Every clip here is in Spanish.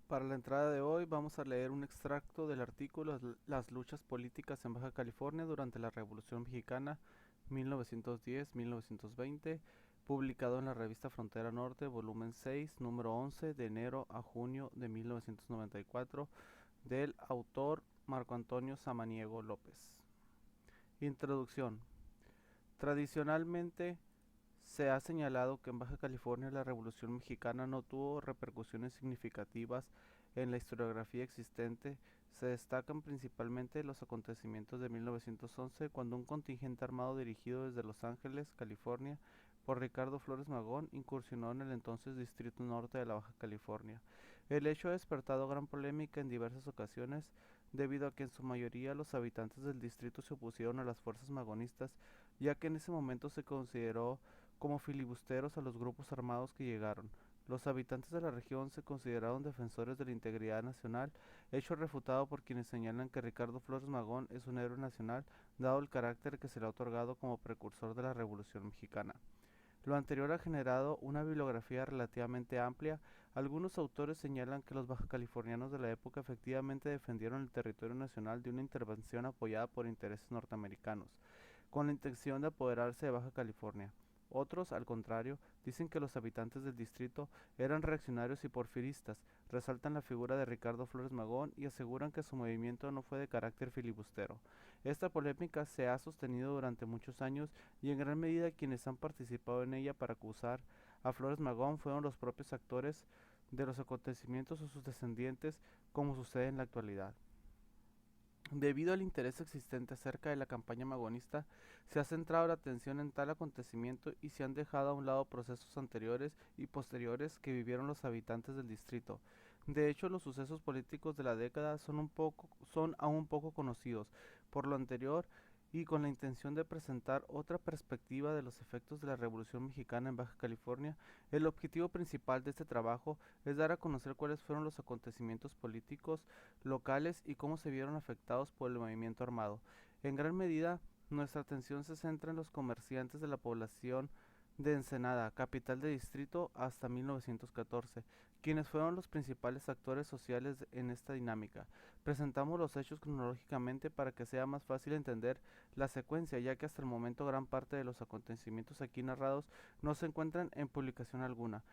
Para la entrada de hoy vamos a leer un extracto del artículo Las luchas políticas en Baja California durante la Revolución Mexicana 1910-1920, publicado en la revista Frontera Norte, volumen 6, número 11, de enero a junio de 1994, del autor Marco Antonio Samaniego López. Introducción. Tradicionalmente, se ha señalado que en Baja California la Revolución Mexicana no tuvo repercusiones significativas en la historiografía existente. Se destacan principalmente los acontecimientos de 1911, cuando un contingente armado dirigido desde Los Ángeles, California, por Ricardo Flores Magón, incursionó en el entonces Distrito Norte de la Baja California. El hecho ha despertado gran polémica en diversas ocasiones, debido a que en su mayoría los habitantes del distrito se opusieron a las fuerzas magonistas, ya que en ese momento se consideró como filibusteros a los grupos armados que llegaron. Los habitantes de la región se consideraron defensores de la integridad nacional, hecho refutado por quienes señalan que Ricardo Flores Magón es un héroe nacional, dado el carácter que se le ha otorgado como precursor de la Revolución Mexicana. Lo anterior ha generado una bibliografía relativamente amplia. Algunos autores señalan que los bajacalifornianos de la época efectivamente defendieron el territorio nacional de una intervención apoyada por intereses norteamericanos, con la intención de apoderarse de Baja California. Otros, al contrario, dicen que los habitantes del distrito eran reaccionarios y porfiristas, resaltan la figura de Ricardo Flores Magón y aseguran que su movimiento no fue de carácter filibustero. Esta polémica se ha sostenido durante muchos años y en gran medida quienes han participado en ella para acusar a Flores Magón fueron los propios actores de los acontecimientos o sus descendientes, como sucede en la actualidad. Debido al interés existente acerca de la campaña magonista, se ha centrado la atención en tal acontecimiento y se han dejado a un lado procesos anteriores y posteriores que vivieron los habitantes del distrito. De hecho, los sucesos políticos de la década son aún poco conocidos. Por lo anterior, y con la intención de presentar otra perspectiva de los efectos de la Revolución Mexicana en Baja California, el objetivo principal de este trabajo es dar a conocer cuáles fueron los acontecimientos políticos locales y cómo se vieron afectados por el movimiento armado. En gran medida, nuestra atención se centra en los comerciantes de la población de Ensenada, capital de distrito hasta 1914, quienes fueron los principales actores sociales en esta dinámica. Presentamos los hechos cronológicamente para que sea más fácil entender la secuencia, ya que hasta el momento gran parte de los acontecimientos aquí narrados no se encuentran en publicación alguna.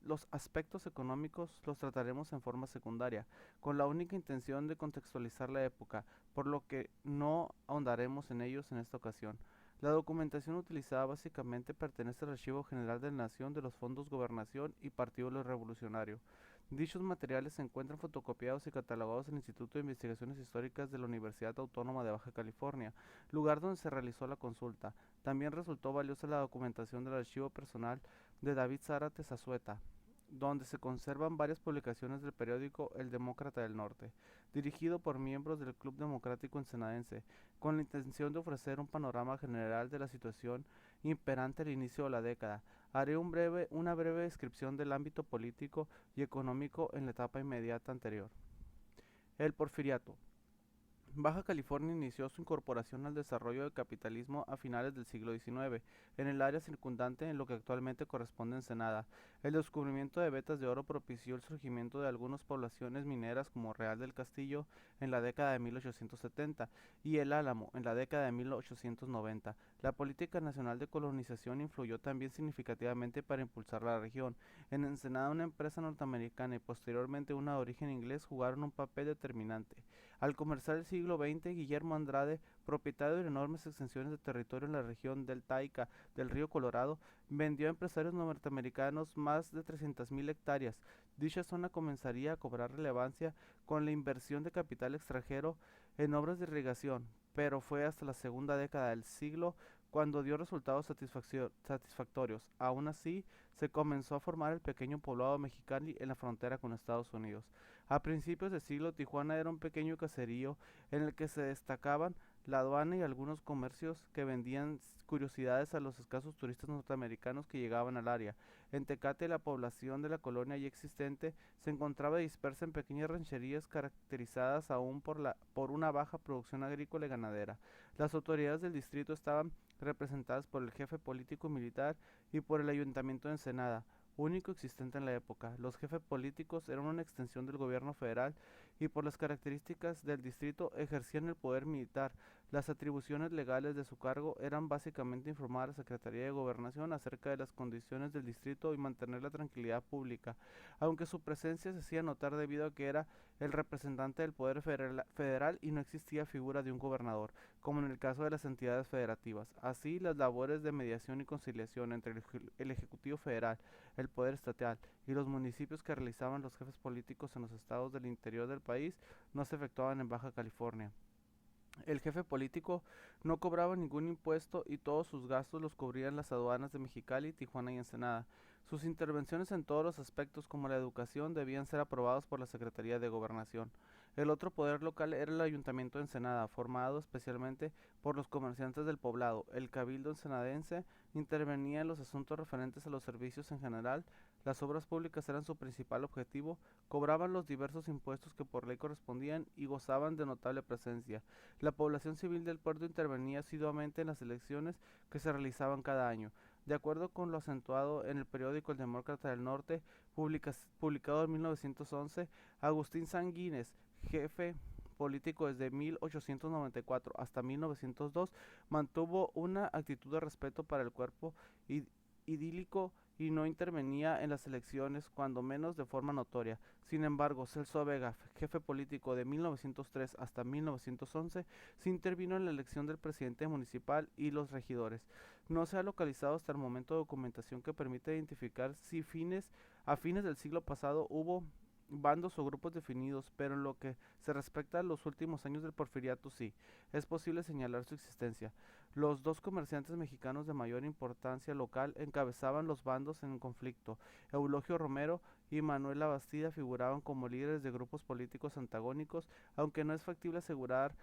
Los aspectos económicos los trataremos en forma secundaria, con la única intención de contextualizar la época, por lo que no ahondaremos en ellos en esta ocasión. La documentación utilizada básicamente pertenece al Archivo General de la Nación de los Fondos Gobernación y Partido Revolucionario. Dichos materiales se encuentran fotocopiados y catalogados en el Instituto de Investigaciones Históricas de la Universidad Autónoma de Baja California, lugar donde se realizó la consulta. También resultó valiosa la documentación del archivo personal de David Zárate Zazueta, donde se conservan varias publicaciones del periódico El Demócrata del Norte, dirigido por miembros del Club Democrático Ensenadense, con la intención de ofrecer un panorama general de la situación imperante al inicio de la década. Haré una breve descripción del ámbito político y económico en la etapa inmediata anterior. El porfiriato. Baja California inició su incorporación al desarrollo del capitalismo a finales del siglo XIX, en el área circundante en lo que actualmente corresponde a Ensenada. El descubrimiento de vetas de oro propició el surgimiento de algunas poblaciones mineras como Real del Castillo en la década de 1870 y El Álamo en la década de 1890. La política nacional de colonización influyó también significativamente para impulsar la región. En Ensenada una empresa norteamericana y posteriormente una de origen inglés jugaron un papel determinante. Al comenzar el siglo XX, Guillermo Andrade, propietario de enormes extensiones de territorio en la región deltaica del río Colorado, vendió a empresarios norteamericanos más de 300.000 hectáreas. Dicha zona comenzaría a cobrar relevancia con la inversión de capital extranjero en obras de irrigación, pero fue hasta la segunda década del siglo cuando dio resultados satisfactorios. Aún así, se comenzó a formar el pequeño poblado Mexicali en la frontera con Estados Unidos. A principios de siglo, Tijuana era un pequeño caserío en el que se destacaban la aduana y algunos comercios que vendían curiosidades a los escasos turistas norteamericanos que llegaban al área. En Tecate, la población de la colonia ya existente se encontraba dispersa en pequeñas rancherías caracterizadas aún por una baja producción agrícola y ganadera. Las autoridades del distrito estaban representadas por el jefe político y militar y por el ayuntamiento de Ensenada. único existente en la época. Los jefes políticos eran una extensión del gobierno federal y por las características del distrito ejercían el poder militar. Las atribuciones legales de su cargo eran básicamente informar a la Secretaría de Gobernación acerca de las condiciones del distrito y mantener la tranquilidad pública, aunque su presencia se hacía notar debido a que era el representante del poder federal y no existía figura de un gobernador, como en el caso de las entidades federativas. Así, las labores de mediación y conciliación entre el Ejecutivo Federal, el poder estatal y los municipios que realizaban los jefes políticos en los estados del interior del país no se efectuaban en Baja California. El jefe político no cobraba ningún impuesto y todos sus gastos los cubrían las aduanas de Mexicali, Tijuana y Ensenada. Sus intervenciones en todos los aspectos como la educación debían ser aprobados por la Secretaría de Gobernación. El otro poder local era el Ayuntamiento de Ensenada, formado especialmente por los comerciantes del poblado. El Cabildo ensenadense intervenía en los asuntos referentes a los servicios en general, las obras públicas eran su principal objetivo, cobraban los diversos impuestos que por ley correspondían y gozaban de notable presencia. La población civil del puerto intervenía asiduamente en las elecciones que se realizaban cada año. De acuerdo con lo acentuado en el periódico El Demócrata del Norte, publicado en 1911, Agustín Sanguínez, jefe político desde 1894 hasta 1902, mantuvo una actitud de respeto para el cuerpo idílico y no intervenía en las elecciones, cuando menos de forma notoria. Sin embargo, Celso Vega, jefe político de 1903 hasta 1911, se intervino en la elección del presidente municipal y los regidores. No se ha localizado hasta el momento documentación que permita identificar si a fines del siglo pasado hubo bandos o grupos definidos, pero en lo que se respecta a los últimos años del porfiriato sí, es posible señalar su existencia. Los dos comerciantes mexicanos de mayor importancia local encabezaban los bandos en el conflicto. Eulogio Romero y Manuel Labastida figuraban como líderes de grupos políticos antagónicos, aunque no es factible asegurar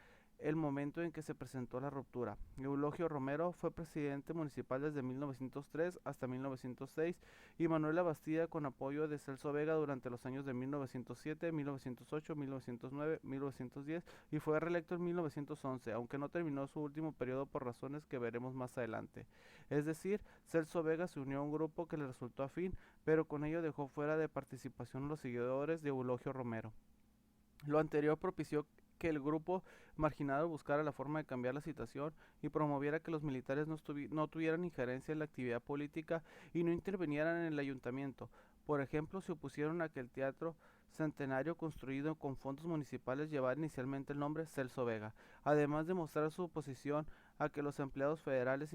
el momento en que se presentó la ruptura. Eulogio Romero fue presidente municipal desde 1903 hasta 1906 y Manuel Labastida con apoyo de Celso Vega durante los años de 1907, 1908, 1909, 1910 y fue reelecto en 1911, aunque no terminó su último periodo por razones que veremos más adelante. Es decir, Celso Vega se unió a un grupo que le resultó afín, pero con ello dejó fuera de participación a los seguidores de Eulogio Romero. Lo anterior propició que el grupo marginado buscara la forma de cambiar la situación y promoviera que los militares no tuvieran injerencia en la actividad política y no intervinieran en el ayuntamiento. Por ejemplo, se opusieron a que el teatro centenario construido con fondos municipales llevara inicialmente el nombre Celso Vega, además de mostrar su oposición a que los empleados federales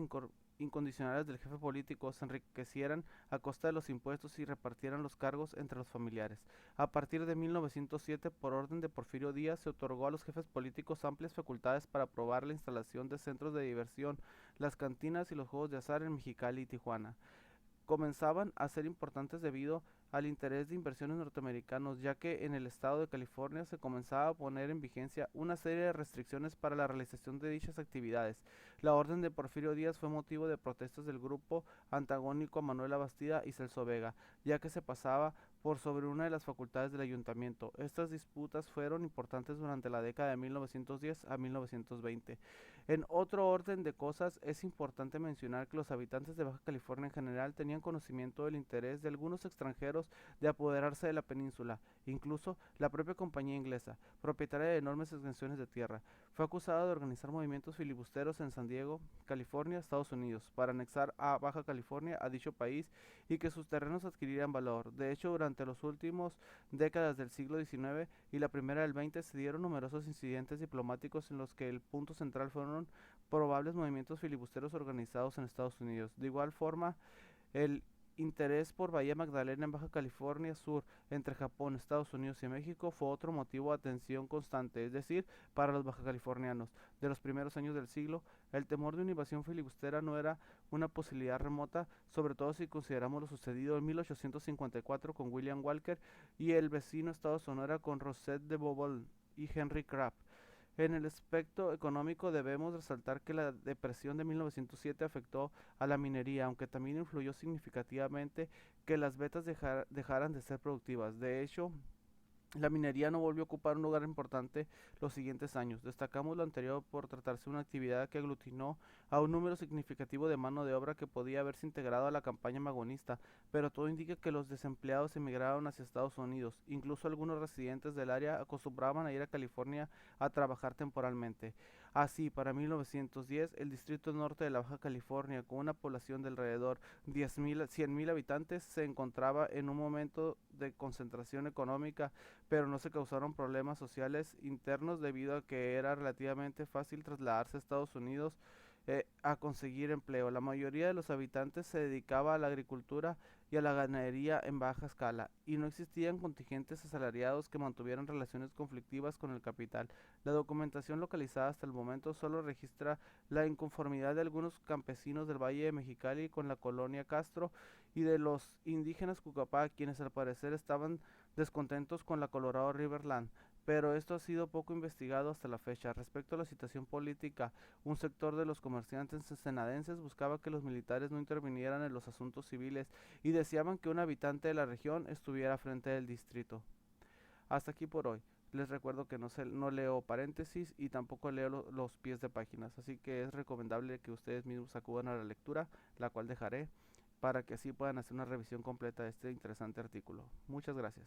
incondicionales del jefe político se enriquecieran a costa de los impuestos y repartieran los cargos entre los familiares. A partir de 1907, por orden de Porfirio Díaz, se otorgó a los jefes políticos amplias facultades para aprobar la instalación de centros de diversión, las cantinas y los juegos de azar en Mexicali y Tijuana. Comenzaban a ser importantes debido al interés de inversiones norteamericanos, ya que en el estado de California se comenzaba a poner en vigencia una serie de restricciones para la realización de dichas actividades. La orden de Porfirio Díaz fue motivo de protestas del grupo antagónico a Manuel Labastida y Celso Vega, ya que se pasaba por sobre una de las facultades del ayuntamiento. Estas disputas fueron importantes durante la década de 1910 a 1920. En otro orden de cosas, es importante mencionar que los habitantes de Baja California en general tenían conocimiento del interés de algunos extranjeros de apoderarse de la península, incluso la propia compañía inglesa, propietaria de enormes extensiones de tierra. Fue acusada de organizar movimientos filibusteros en San Diego, California, Estados Unidos, para anexar a Baja California a dicho país y que sus terrenos adquirieran valor. De hecho, durante las últimas décadas del siglo XIX y la primera del XX se dieron numerosos incidentes diplomáticos en los que el punto central fueron probables movimientos filibusteros organizados en Estados Unidos. De igual forma, el interés por Bahía Magdalena en Baja California Sur entre Japón, Estados Unidos y México fue otro motivo de atención constante, es decir, para los bajacalifornianos de los primeros años del siglo, el temor de una invasión filibustera no era una posibilidad remota, sobre todo si consideramos lo sucedido en 1854 con William Walker y el vecino estado Sonora con Rosette de Bobol y Henry Crabb. En el aspecto económico debemos resaltar que la depresión de 1907 afectó a la minería, aunque también influyó significativamente que las vetas dejaran de ser productivas. De hecho, La minería no volvió a ocupar un lugar importante los siguientes años. Destacamos lo anterior por tratarse de una actividad que aglutinó a un número significativo de mano de obra que podía haberse integrado a la campaña magonista, pero todo indica que los desempleados emigraron hacia Estados Unidos. Incluso algunos residentes del área acostumbraban a ir a California a trabajar temporalmente. Así, para 1910, el distrito norte de la Baja California, con una población de alrededor 100.000 habitantes, se encontraba en un momento de concentración económica, pero no se causaron problemas sociales internos debido a que era relativamente fácil trasladarse a Estados Unidos a conseguir empleo. La mayoría de los habitantes se dedicaba a la agricultura y a la ganadería en baja escala, y no existían contingentes asalariados que mantuvieran relaciones conflictivas con el capital. La documentación localizada hasta el momento solo registra la inconformidad de algunos campesinos del Valle de Mexicali con la colonia Castro y de los indígenas Cucapá, quienes al parecer estaban descontentos con la Colorado River Land, pero esto ha sido poco investigado hasta la fecha. Respecto a la situación política, un sector de los comerciantes senadenses buscaba que los militares no intervinieran en los asuntos civiles y deseaban que un habitante de la región estuviera frente del distrito. Hasta aquí por hoy. Les recuerdo que no leo paréntesis y tampoco leo los pies de páginas, así que es recomendable que ustedes mismos acudan a la lectura, la cual dejaré, para que así puedan hacer una revisión completa de este interesante artículo. Muchas gracias.